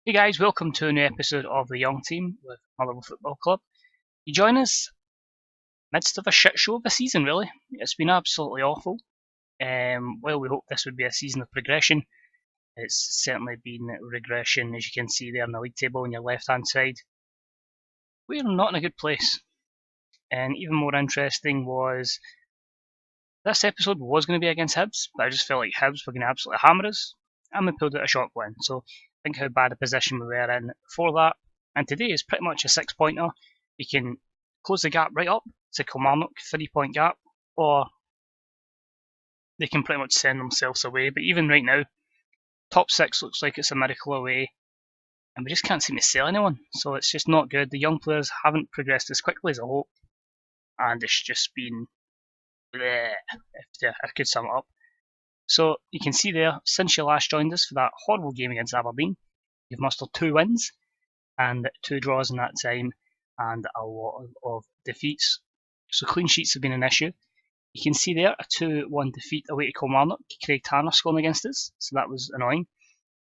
Hey guys, welcome to a new episode of the Young Team with Motherwell Football Club. You join us midst of a shit show of a season, really. It's been absolutely awful. Well, we hope this would be a season of progression. It's certainly been regression, as you can see there in the league table on your left-hand side. We're not in a good place. And even more interesting was this episode was going to be against Hibs, but I just felt like Hibs were going to absolutely hammer us, and we pulled out a shock win. So think how bad a position we were in for that. And today is pretty much a 6-pointer. You can close the gap right up to Kilmarnock, 3-point gap, or they can pretty much send themselves away. But even right now, top 6 looks like it's a miracle away, and we just can't seem to sell anyone. So it's just not good. The young players haven't progressed as quickly as I hoped, and it's just been bleh, if I could sum it up. So you can see there, since you last joined us for that horrible game against Aberdeen, you've mustered 2 wins and 2 draws in that time, and a lot of defeats. So clean sheets have been an issue. You can see there a 2-1 defeat away to Kilmarnock. Craig Tanner scoring against us, so that was annoying.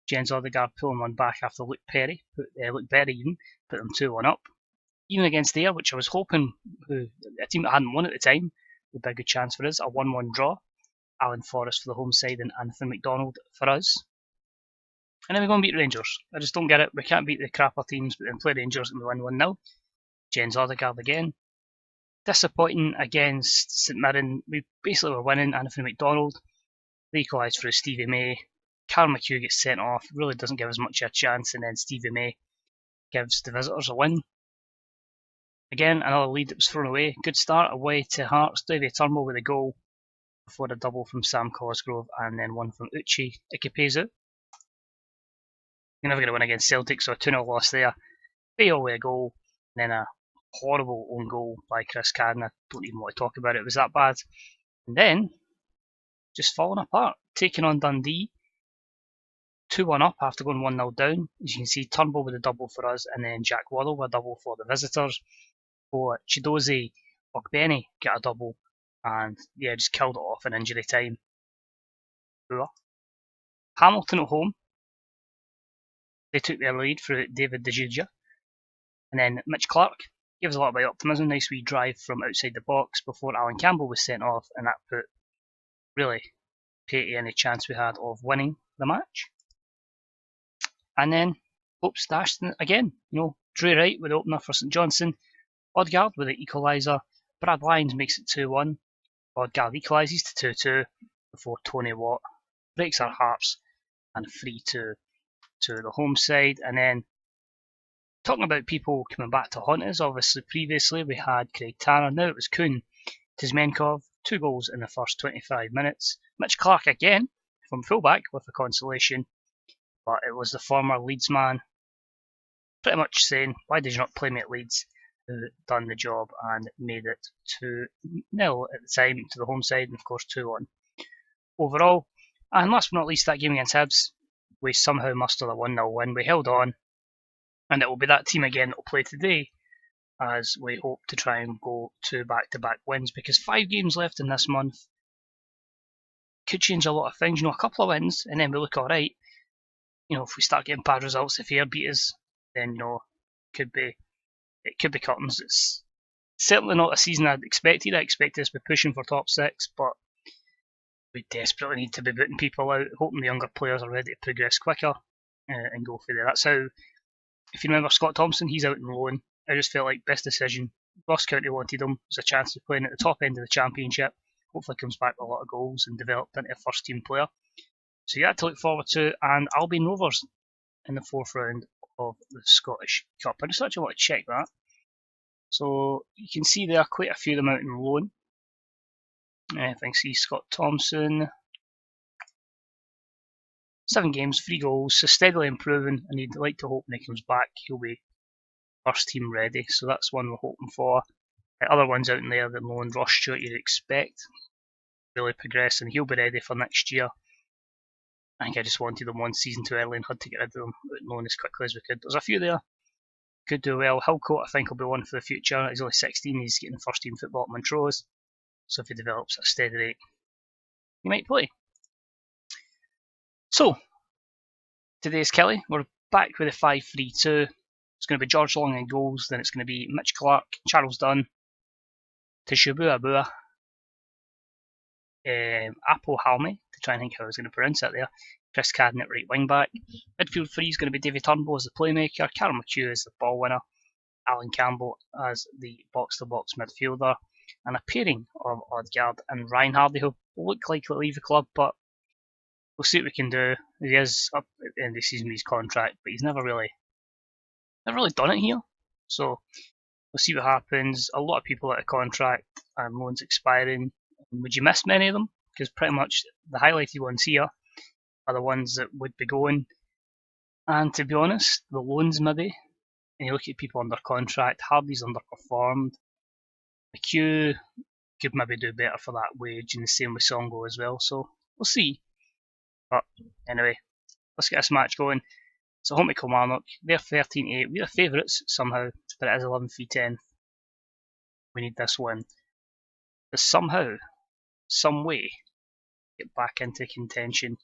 Jens Odegaard pulling one back after Luke Berry put them 2-1 up. Even against Ayr, which I was hoping, a team that hadn't won at the time, would be a good chance for us, a 1-1 draw. Alan Forrest for the home side and Anthony McDonald for us. And then we go and beat Rangers. I just don't get it. We can't beat the crapper teams, but then play Rangers and we win 1-0. Jens Odegaard again. Disappointing against St Mirren. We basically were winning. Anthony McDonald. They equalised through Stevie May. Carl McHugh gets sent off. Really doesn't give us much of a chance. And then Stevie May gives the visitors a win. Again, another lead that was thrown away. Good start away to Hearts. Davy Turnbull with a goal before a double from Sam Cosgrove and then one from Uche Ikepezu. You're never going to win against Celtic, so a 2-0 loss there. Bale with a goal, and then a horrible own goal by Chris Cadden. I don't even want to talk about it, it was that bad. And then, just falling apart, taking on Dundee, 2-1 up after going 1-0 down. As you can see, Turnbull with a double for us, and then Jack Waddle with a double for the visitors. For Chidozie Ogbeni got a double, and yeah, just killed it off in injury time. Hamilton at home, they took their lead through David De Gea. And then Mitch Clark gave us a lot of optimism. Nice wee drive from outside the box before Alan Campbell was sent off, and that put really paid to any chance we had of winning the match. And then hopes dashed again. Drew Wright with the opener for St Johnstone. Odegaard with the equaliser. Brad Lyons makes it 2-1. Odegaard equalises to 2-2 before Tony Watt breaks our hearts and 3-2 to the home side. And then talking about people coming back to haunt us, obviously previously we had Craig Tanner, now it was Kuhn Tizmenkov, 2 goals in the first 25 minutes. Mitch Clark again from fullback with a consolation, but it was the former Leeds man pretty much saying, why did you not play me at Leeds, who done the job and made it 2-0 at the time to the home side, and of course 2-1 overall. And last but not least, that game against Hibs, we somehow mustered a 1-0 win. We held on, and it will be that team again that will play today as we hope to try and go 2 back-to-back wins, because 5 games left in this month could change a lot of things. A couple of wins and then we look alright. If we start getting bad results, if Ayr beat us, then it could be curtains. It's certainly not a season I'd expected. I expected us to be pushing for top 6, but we desperately need to be booting people out, hoping the younger players are ready to progress quicker and go for there. That's how, if you remember Scott Thompson, he's out on loan. I just felt like best decision. Ross County wanted him. There's a chance of playing at the top end of the championship. Hopefully comes back with a lot of goals and developed into a first team player. So yeah, to look forward to, and Albion Rovers in the 4th round of the Scottish Cup. I just actually want to check that. So you can see there are quite a few of them out on loan. I think see Scott Thompson. 7 games, 3 goals, so steadily improving, and you'd like to hope when he comes back he'll be first team ready, so that's one we're hoping for. Other ones out in there, the loan Ross Stewart you'd expect, really progressing, he'll be ready for next year. I think I just wanted them 1 season too early and had to get rid of them out loan as quickly as we could. There's a few there, could do well. Hillcoat I think will be one for the future, he's only 16, he's getting first team football at Montrose, so if he develops at a steady rate, he might play. So, today's Killie, we're back with a 5-3-2. It's going to be George Long in goals, then it's going to be Mitch Clark, Charles Dunn, Tishubu Abua, Apo Halme, to try and think how I was going to pronounce it there, Chris Cadden at right wing back. Midfield 3 is going to be David Turnbull as the playmaker, Karen McHugh as the ball winner, Alan Campbell as the box-to-box midfielder, and a pairing of Odegaard and Ryan Hardy, who look like he'll leave the club, but we'll see what we can do. He is up at the end of the season with his contract, but he's never really done it here. So we'll see what happens. A lot of people out of contract and loans expiring. Would you miss many of them? Because pretty much the highlighted ones here are the ones that would be going. And to be honest, the loans maybe, and you look at people under contract, Hardy's underperformed. McHugh could maybe do better for that wage, and the same with Songo as well. So we'll see. But anyway, let's get this match going. So home to Kilmarnock, they're 13-8. We're the favourites somehow, but it is 11-3-10. We need this win to somehow, some way, get back into contention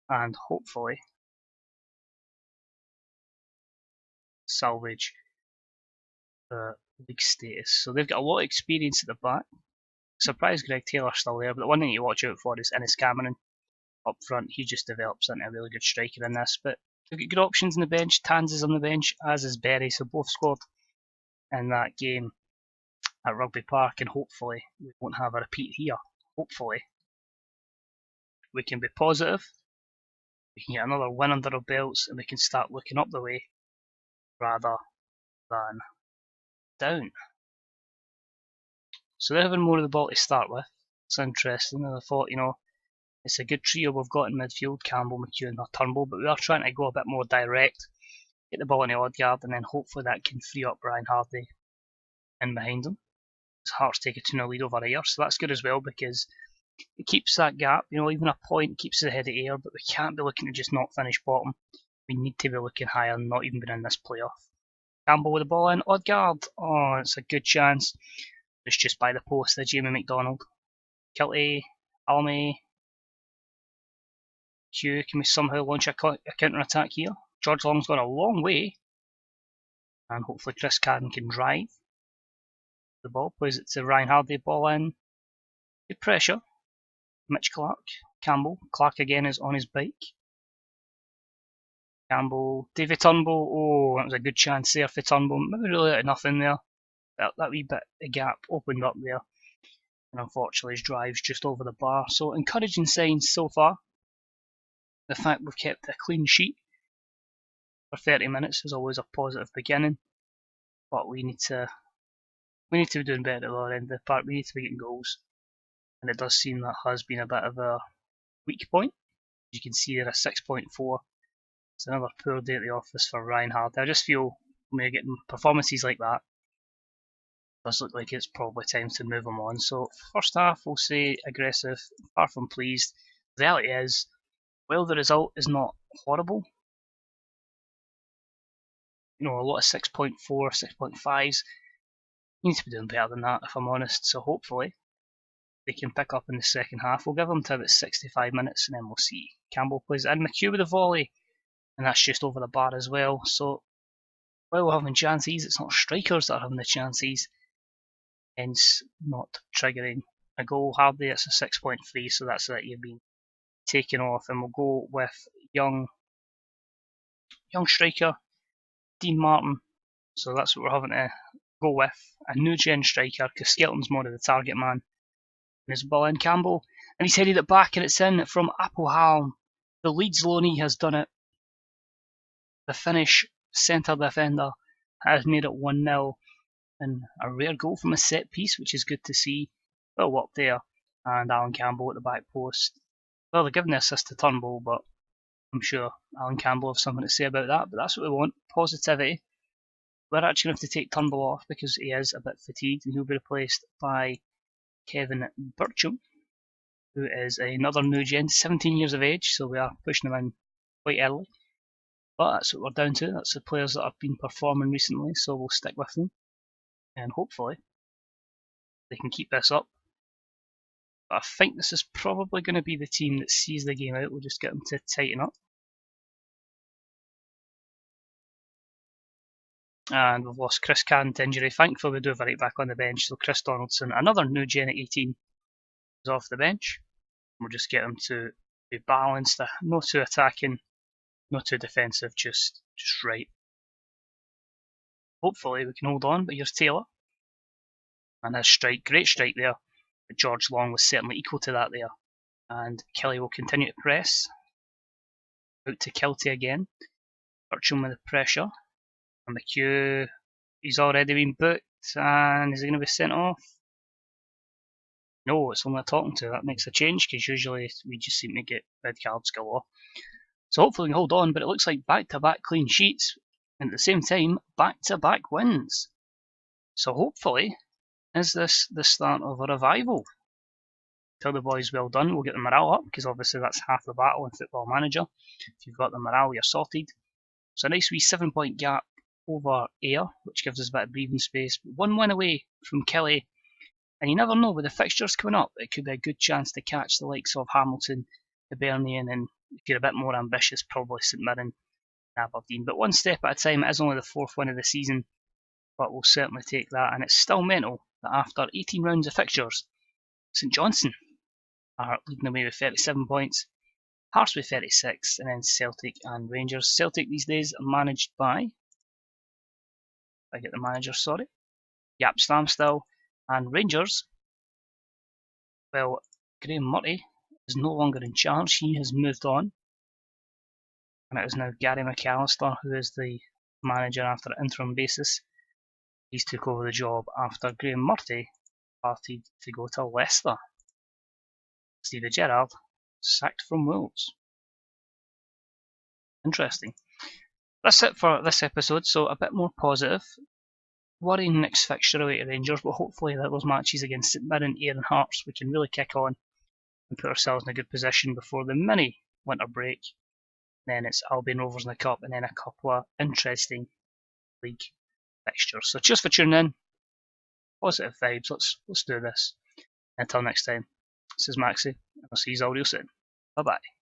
and hopefully salvage the league status. So they've got a lot of experience at the back. Surprised Greg Taylor's still there, but the one thing you watch out for is Ennis Cameron up front. He just develops into a really good striker in this, but they've got good options on the bench. Tans is on the bench, as is Berry, so both scored in that game at Rugby Park, and hopefully we won't have a repeat here. Hopefully we can be positive, we can get another win under our belts, and we can start looking up the way rather than down. So they're having more of the ball to start with. It's interesting, and I thought, it's a good trio we've got in midfield, Campbell, McHugh and Turnbull, but we are trying to go a bit more direct, get the ball in the Odegaard, and then hopefully that can free up Ryan Hardy in behind him. It's Hearts take a 2-0 lead over Ayr, so that's good as well because it keeps that gap, even a point keeps us ahead of Ayr, but we can't be looking to just not finish bottom. We need to be looking higher and not even be in this playoff. Campbell with the ball in, Odegaard, oh, it's a good chance. It's just by the post there, Jamie McDonald. Killie, Alme, Hugh, can we somehow launch a counter-attack here? George Long's gone a long way, and hopefully Chris Cadden can drive. The ball plays it to Ryan Hardy, ball in. Good pressure. Mitch Clark, Campbell. Clark again is on his bike. Campbell, David Turnbull. Oh, that was a good chance there for Turnbull. Maybe really out of nothing there. That wee bit of gap opened up there. And unfortunately his drive's just over the bar. So encouraging signs so far. The fact we've kept a clean sheet for 30 minutes is always a positive beginning. But we need to be doing better at the lower end of the park. We need to be getting goals. And it does seem that has been a bit of a weak point. As you can see there, a 6.4. It's another poor day at the office for Ryan Hardy. I just feel when you're getting performances like that, it does look like it's probably time to move him on. So first half, we'll say aggressive, far from pleased. The reality is, while the result is not horrible, a lot of 6.4, 6.5s, you need to be doing better than that, if I'm honest. So hopefully they can pick up in the second half. We'll give them to about 65 minutes and then we'll see. Campbell plays it in, McHugh with a volley, and that's just over the bar as well. So while we're having chances, it's not strikers that are having the chances, hence not triggering a goal. Hardy, it's a 6.3, so that's that you've been taken off, and we'll go with young striker Dean Martin. So that's what we're having to go with, a new gen striker, because Skelton's more of the target man. And his ball in, Campbell, and he's headed it back, and it's in from Applehalm. The Leeds loanee has done it. The Finnish centre defender has made it 1-0, and a rare goal from a set piece, which is good to see. Well up there, and Alan Campbell at the back post. Well, they're giving the assist to Turnbull, but I'm sure Alan Campbell will have something to say about that. But that's what we want, positivity. We're actually going to have to take Turnbull off because he is a bit fatigued, and he'll be replaced by Kevin Bircham, who is another new gen, 17 years of age, so we are pushing him in quite early. But that's what we're down to. That's the players that have been performing recently, so we'll stick with them. And hopefully they can keep this up. But I think this is probably going to be the team that sees the game out. We'll just get them to tighten up. And we've lost Chris Cann to injury. Thankfully, we do have a right back on the bench. So Chris Donaldson, another new gen at 18, is off the bench. We'll just get him to be balanced, not too attacking, not too defensive, just right. Hopefully we can hold on, but here's Taylor. And his strike, great strike there. But George Long was certainly equal to that there. And Killie will continue to press. Out to Kiltie again. Bircham with the pressure. And McHugh, he's already been booked. And is he going to be sent off? No, it's only a talking to. That makes a change because usually we just seem to get red cards galore. So hopefully we can hold on, but it looks like back-to-back clean sheets. And at the same time, back-to-back wins. So hopefully, is this the start of a revival? Tell the boys well done. We'll get the morale up because obviously that's half the battle in Football Manager. If you've got the morale, you're sorted. So a nice wee 7-point gap over Ayr, which gives us a bit of breathing space. But 1 win away from Killie. And you never know, with the fixtures coming up, it could be a good chance to catch the likes of Hamilton, Hibernian, and if you're a bit more ambitious, probably St Mirren and Aberdeen. But one step at a time. It is only the 4th win of the season, but we'll certainly take that. And it's still mental that after 18 rounds of fixtures, St Johnstone are leading away with 37 points, Hearts with 36, and then Celtic and Rangers. Celtic these days are managed by, I get the manager, sorry, Jaap Stam still, and Rangers, well, Graham Murray is no longer in charge. He has moved on, and it is now Gary McAllister who is the manager after an interim basis. He's took over the job after Graham Murray parted to go to Leicester. Stevie Gerrard sacked from Wolves. Interesting. That's it for this episode, so a bit more positive. Worrying next fixture away to Rangers, but hopefully those matches against St Mirren, Ayr and Hearts we can really kick on and put ourselves in a good position before the mini winter break. Then it's Albion Rovers in the Cup and then a couple of interesting league fixtures. So cheers for tuning in. Positive vibes, let's do this. Until next time, this is Maxie, and I'll see you all real soon. Bye bye.